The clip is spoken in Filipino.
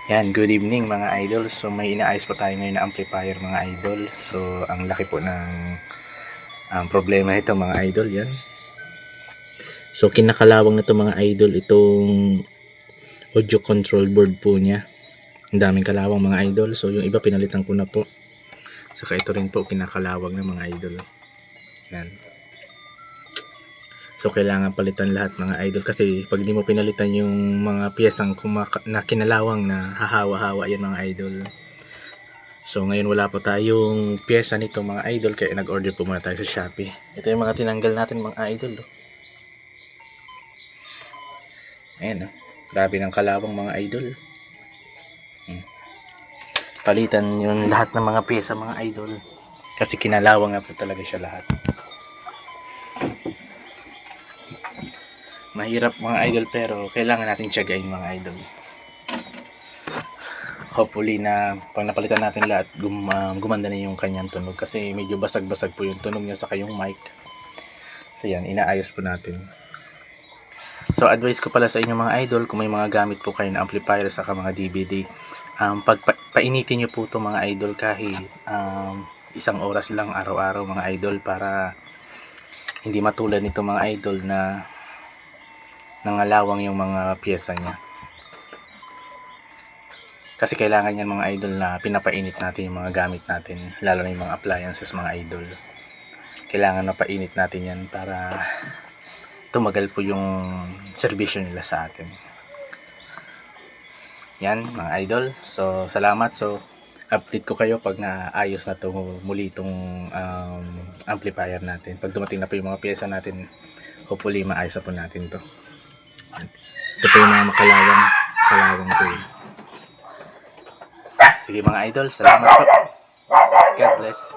Yan, good evening mga idol. So may inaayos po tayo ngayon na amplifier mga idol. So ang laki po ng problema nito mga idol yan. So kinakalawang nito mga idol itong audio control board po niya. Ang daming kalawang mga idol. So yung iba pinalitan ko na po. Saka ito rin po kinakalawang ng mga idol. Yan. So kailangan palitan lahat mga idol kasi pag di mo pinalitan yung mga piyesang na kinalawang na hahawa-hawa yan mga idol. So ngayon wala po tayong piyesa nito mga idol kaya nag-order po muna tayo sa Shopee. Ito yung mga tinanggal natin mga idol. Ayan, grabe ng kalawang mga idol. Palitan yung lahat ng mga piyesa mga idol kasi kinalawang nga po talaga siya lahat. Mahirap mga idol pero kailangan natin tiyagain mga idol. Hopefully na pag napalitan natin lahat gumanda na yung kanyang tunog kasi medyo basag-basag po yung tunog niya saka yung mic. So yan, inaayos po natin. So advice ko pala sa inyo mga idol, kung may mga gamit po kayo na amplifier saka mga DVD, painitin nyo po ito mga idol kahit isang oras lang araw-araw mga idol para hindi matulad nito mga idol na nangalawang yung mga piyesa niya. Kasi kailangan yan mga idol na pinapainit natin yung mga gamit natin, lalo na yung mga appliances mga idol. Kailangan mapainit natin yan para tumagal po yung serbisyo nila sa atin. Yan mga idol. So salamat. So update ko kayo pag naayos na to muli itong amplifier natin. Pag dumating na po yung mga piyesa natin, hopefully maayos na po natin to. Ito po yung mga kalawang po. Sige mga idol, salamat po. God bless.